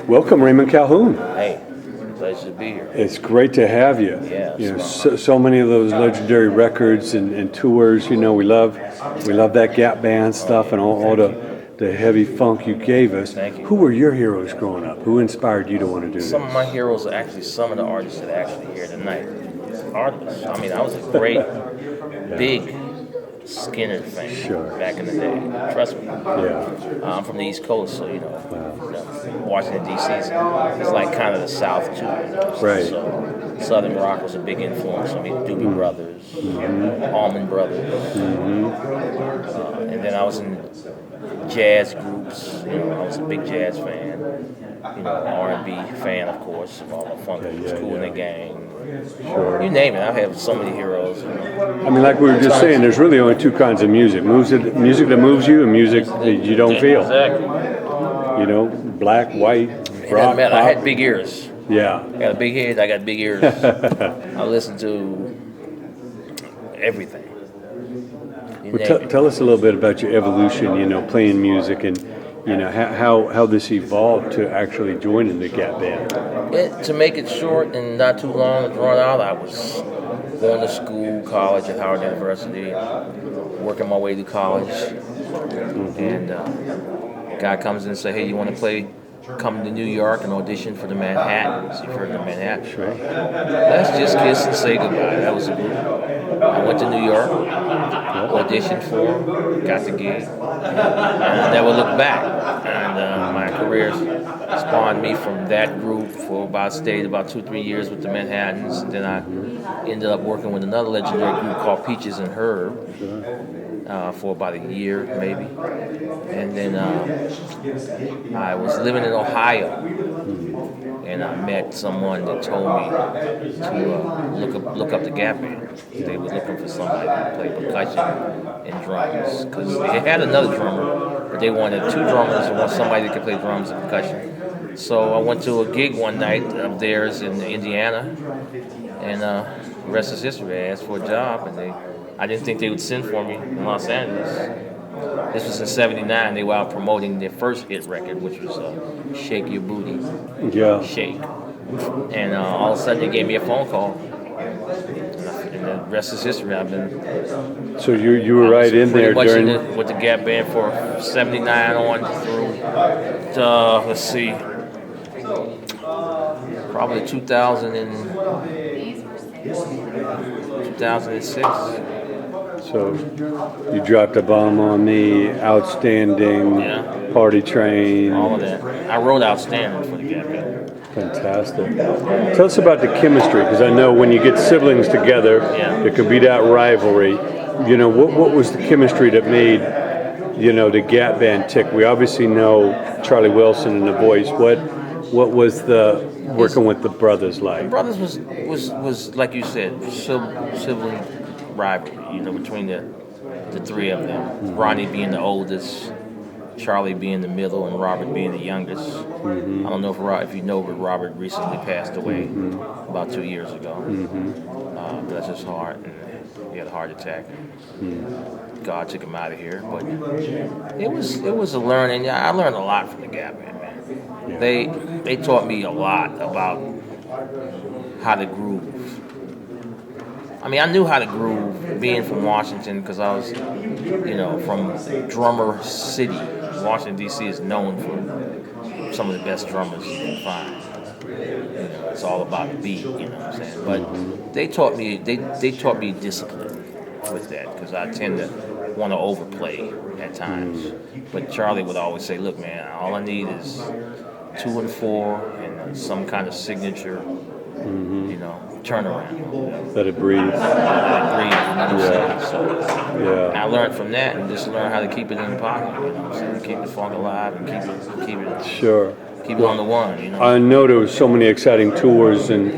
Welcome, Raymond Calhoun. Hey, pleasure to be here. It's great to have you. Yeah, You know, so many of those legendary records and tours. You know, we love that Gap Band stuff and all the heavy funk you gave us. Thank you. Who were your heroes growing up? Who inspired you to want to do this? Some of my heroes are actually some of the artists that are actually here tonight. Artists. I mean, I was a great, big Skinner fan back in the day. Trust me. Yeah. I'm from the East Coast, so Washington D.C. is like kind of the South too. Right. So Southern rock was a big influence. I mean, Doobie Brothers, Allman Brothers, and then I was in jazz groups. You know, I was a big jazz fan. You know, R&B fan, of course, of all the funk groups, Kool and the Gang. Sure. You name it. I have so many heroes. You know. I mean, like we were just saying, there's really only two kinds of music: music that moves you, and music that you don't feel. Exactly. You know, black, white, rock, I pop. had big ears. Yeah. I got a big head. I got big ears. I listen to everything. Well, tell us a little bit about your evolution. You know, playing music and you know how this evolved to actually joining the Gap Band. To make it short and not too long and drawn out, I was going to school, college at Howard University, working my way to college, and guy comes in and say, "Hey, you want to come to New York and audition for the Manhattans?" You've heard of the Manhattans? Sure. Let's just kiss and say goodbye. That was a group. I went to New York, auditioned for them, got the gig, and I never looked back. And my career spawned me from that group stayed about 2-3 years with the Manhattans. And then I ended up working with another legendary group called Peaches and Herb for about a year, maybe. And then I was living in Ohio, and I met someone that told me to look up the Gap Band. They were looking for somebody to play percussion and drums, because they had another drummer, but they wanted 2 drummers and somebody that could play drums and percussion. So I went to a gig one night of theirs in Indiana, and the rest is history. I asked for a job, and I didn't think they would send for me in Los Angeles. This was in '79. They were out promoting their first hit record, which was "Shake Your Booty." Yeah. Shake. And all of a sudden, they gave me a phone call. And the rest is history. I've been. So you were right in there during. With the Gap Band for '79 on through, let's see, probably 2006. So you dropped a bomb on me, outstanding, party train. All of that. I wrote outstanding for the Gap Band. Fantastic. Tell us about the chemistry, because I know when you get siblings together, there could be that rivalry. You know, what was the chemistry that made, you know, the Gap Band tick? We obviously know Charlie Wilson and the voice. What was the working with the brothers like? The brothers was like you said, sibling rivalry, you know, between the 3 of them. Ronnie being the oldest, Charlie being the middle, and Robert being the youngest. I don't know if you know, but Robert recently passed away about 2 years ago. Bless his heart, and he had a heart attack. God took him out of here, but it was a learning. I learned a lot from the Gap Band, man. They taught me a lot about how to groove. I mean, I knew how to groove being from Washington, because I was, you know, from Drummer City. Washington, D.C. is known for some of the best drummers you can find. You know, it's all about the beat, you know what I'm saying? But they taught me discipline with that, because I tend to want to overplay at times. But Charlie would always say, "Look, man, all I need is 2 and 4 and some kind of signature, you know, turnaround. Let it breathe. Let it breathe, you know what I'm saying?" So Yeah. I learned from that, and just learned how to keep it in the pocket, you know what I'm saying? Keep the funk alive and keep it Sure. keep it on the one, you know. I know there was so many exciting tours and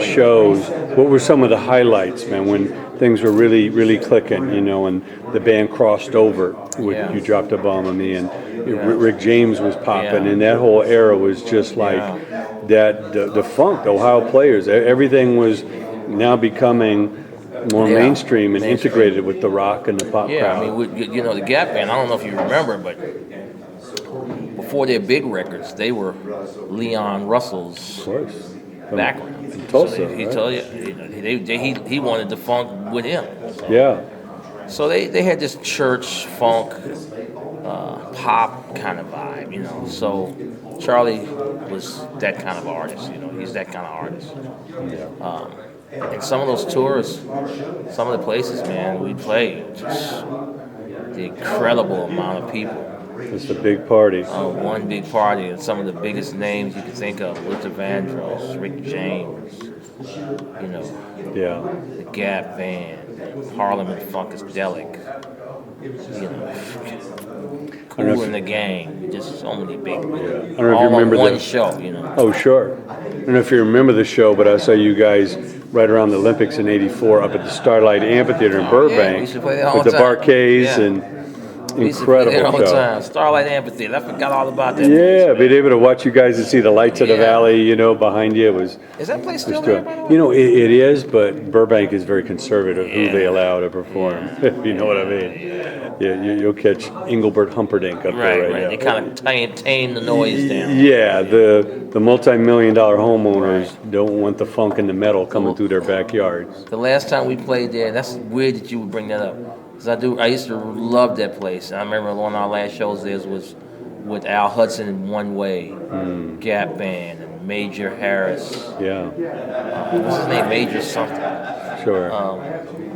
shows. What were some of the highlights, man, when things were really clicking, you know, and the band crossed over with You Dropped a Bomb on Me, and Rick James was popping, and that whole era was just like that, the funk, the Ohio Players, everything was now becoming more mainstream and integrated with the rock and the pop crowd. I mean, you know, the Gap Band, I don't know if you remember, but before their big records, they were Leon Russell's Of course. background. From Tulsa, So he right? told you, he wanted the funk with him. Yeah. So they had this church funk, pop kind of vibe, you know. So Charlie was that kind of artist, you know. He's that kind of artist. And some of those tours, some of the places, man, we played, just the incredible amount of people. It's a big party. One big party, and some of the biggest names you could think of: Luther Vandross, Rick James, you know, Yeah. the Gap Band, Parliament Funkadelic, you know, Cool and the Gang, just so many big, I don't know if you all remember on one the- show, you know. Oh, sure. I don't know if you remember the show, but I saw you guys right around the Olympics in '84 up at the Starlight Amphitheater in Yeah, we Burbank used to play there all with the the time. Barcades Yeah. and We used to play there all incredible the show. time. Starlight Amphitheater, I forgot all about that. Yeah, place, being able to watch you guys and see the lights of the Yeah. valley, you know, behind you was Is that place still was there, doing. by the way? You know, it is, but Burbank is very conservative who they Yeah. allow to perform. If you know what I mean. Yeah, you'll catch Engelbert Humperdinck up there Right, right right. now. They kind of tame the noise down. Yeah, the multi-million-dollar homeowners don't want the funk and the metal coming through their backyards. The last time we played there, that's weird that you would bring that up. Because I used to love that place. I remember one of our last shows there was with Al Hudson in One Way, Gap Band, and Major Harris. Yeah, What's his name? Major something. sure.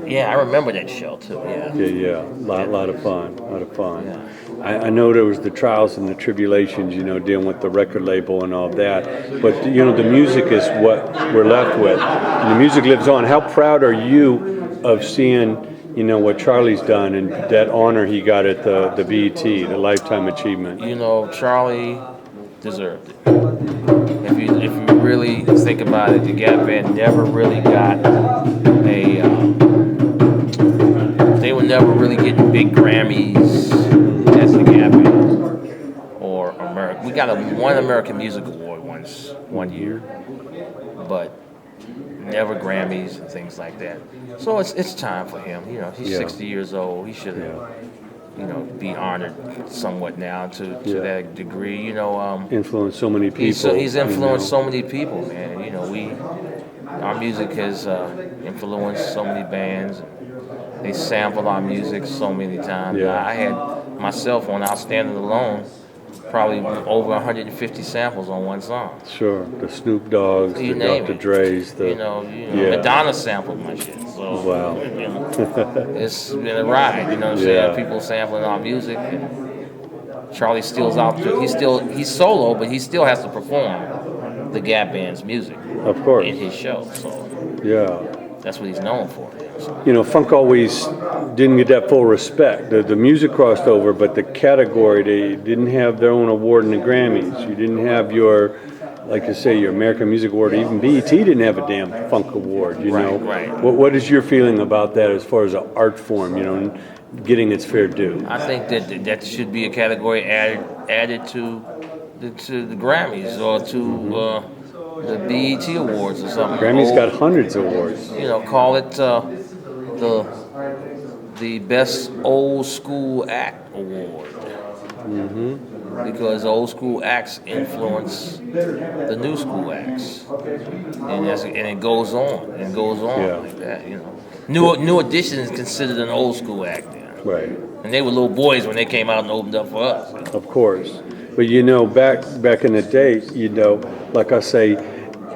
Yeah, I remember that show too. Yeah. Yeah. Lot of fun. I know there was the trials and the tribulations, you know, dealing with the record label and all that. But, you know, the music is what we're left with. And the music lives on. How proud are you of seeing, you know, what Charlie's done and that honor he got at the BET, the Lifetime Achievement? You know, Charlie deserved it. If you really think about it, the Gap Band never really got they were never really getting big Grammys as the Gap Band or America. We got one American Music Award one year, but never Grammys and things like that. So it's time for him. You know, he's Yeah. 60 years old. He should, you know, be honored somewhat now to that degree. You know, Influenced so many people. he's influenced so many people, man. You know, our music has influenced so many bands. They sampled our music so many times. Yeah. I had myself on Outstanding Alone, probably over 150 samples on one song. Sure, the Snoop Dogg's, You the name Dr. it. Dre's, the You know, Yeah. Madonna sampled my shit. So, Wow. you know, it's been a ride. You know what I'm saying? Yeah. People sampling our music, and Charlie steals out. He's solo, but he still has to perform the Gap Band's music of course, in his show. So yeah. that's what he's known for. So, You know, funk always didn't get that full respect. The music crossed over, but the category, they didn't have their own award in the Grammys. You didn't have your, like you say, your American Music Award. Even BET didn't have a damn funk award, you know. Right. What is your feeling about that as far as an art form, you know, and getting its fair due? I think that should be a category added to the Grammys or to the BET Awards or something. Grammys got hundreds of awards. You know, call it the Best Old School Act Award. Because old school acts influence the new school acts, and it goes on and goes on Yeah. like that. You know, New Edition is considered an old school act now, Right. and they were little boys when they came out and opened up for us. You know? Of course. But you know, back in the day, you know, like I say,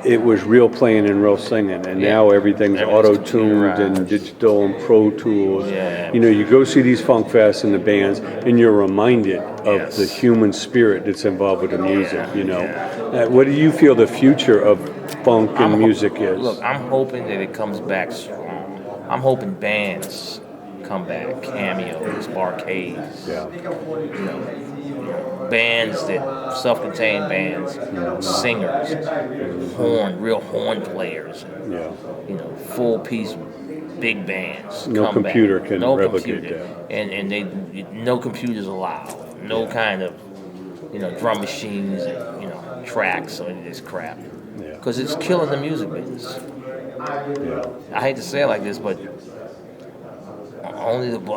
it was real playing and real singing, and now everything's Everything's auto-tuned and computerized. digital and Pro Tools. Yeah. You know, you go see these funk fests and the bands, and you're reminded of Yes. the human spirit that's involved with the music, you know. Yeah. What do you feel the future of funk and music is? Look, I'm hoping that it comes back strong. I'm hoping bands come back, cameos, barcades. Yeah. You know, bands that self-contained bands, singers, real horn players, Yeah. you know, full piece big bands. No come computer back. can no replicate computer. that. And no computers allowed. No kind of, you know, drum machines and, you know, tracks or any of this crap. Yeah. Because it's killing the music business. Yeah. I hate to say it like this, but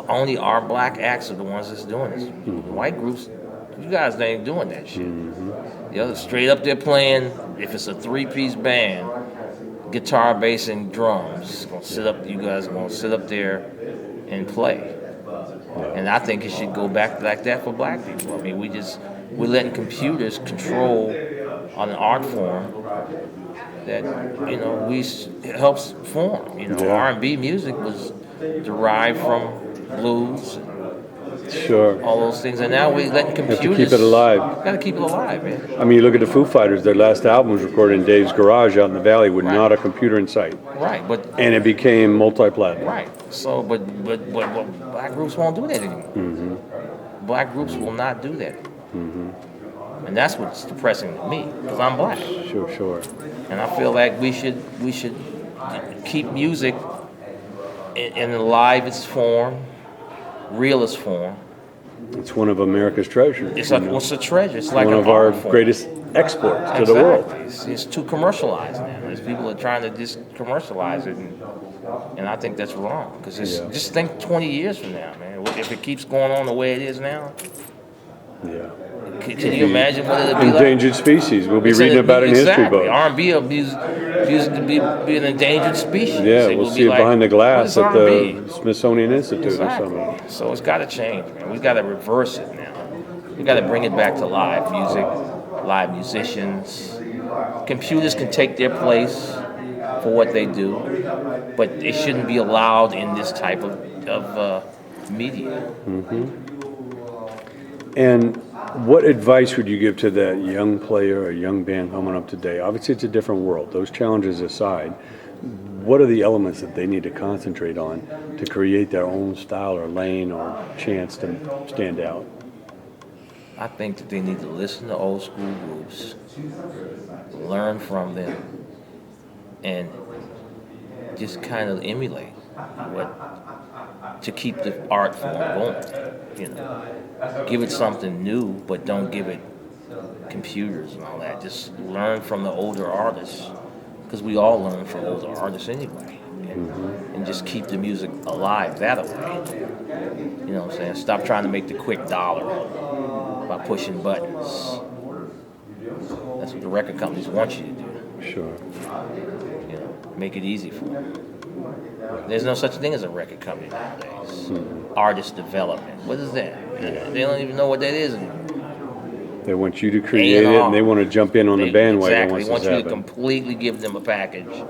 only our black acts are the ones that's doing this. White groups You guys ain't doing that shit. The other straight up there playing. If it's a 3-piece band, guitar, bass, and drums, you guys are gonna sit up there and play. And I think it should go back like that for black people. I mean, we're letting computers control on an art form that it helps form. R&B music was derived from blues, Sure. all those things, and now we're letting computers Have to keep it alive. Gotta keep it alive, man. I mean, you look at the Foo Fighters. Their last album was recorded in Dave's garage out in the valley with Right. not a computer in sight, Right, but and it became multi-platinum. right. So, but black groups won't do that anymore. Black groups will not do that. And that's what's depressing to me, because I'm black. Sure. And I feel like we should keep music in the livest form, realest form. It's one of America's treasures. It's like what's a treasure? It's like one an of our art form. greatest exports to the Exactly. world. It's too commercialized now. There's people are trying to just commercialize it, and I think that's wrong. Because just think 20 years from now, man. If it keeps going on the way it is now, Yeah. can you imagine what it'll be like? Endangered species. We'll be reading about it in history books. R&B will be an endangered species. Yeah, we'll see it behind the glass at "What is the R&B?" Smithsonian Institute Exactly. or something. So it's got to change, man. We've got to reverse it now. We've got to bring it back to live music, live musicians. Computers can take their place for what they do, but they shouldn't be allowed in this type of media. And what advice would you give to that young player or young band coming up today? Obviously, it's a different world. Those challenges aside, what are the elements that they need to concentrate on to create their own style or lane or chance to stand out? I think that they need to listen to old school groups, learn from them, and just kind of emulate to keep the art form going. Give it something new, but don't give it computers and all that. Just learn from the older artists, because we all learn from older artists anyway, and just keep the music alive that way. You know what I'm saying? Stop trying to make the quick dollar by pushing buttons. That's what the record companies want you to do. Sure. Make it easy for them. There's no such thing as a record company nowadays. Artist development. What is that? They don't even know what that is anymore. They want you to create it, and they want to jump in on the bandwagon Exactly. once They want it's you to happened. completely give them a package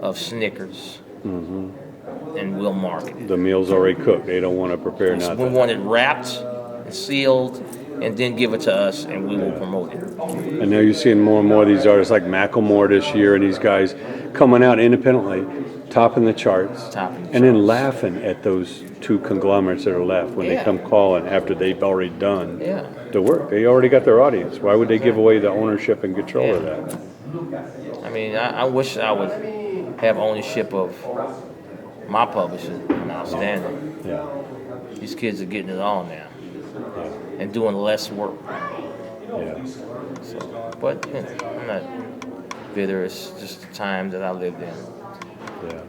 of Snickers, and we'll market it. The meal's already cooked. They don't want to prepare We nothing. want it wrapped and sealed, and then give it to us, and we will promote it. And now you're seeing more and more of these artists like Macklemore this year, and these guys coming out independently, topping the charts, and then laughing at those two conglomerates that are left when they come calling after they've already done the work. They already got their audience. Why would they give away the ownership and control of that? I mean, I wish I would have ownership of my publishing and outstanding. Yeah. These kids are getting it all now Yeah. and doing less work. Yeah. So, but I'm not bitter. It's just the time that I lived in. Yeah.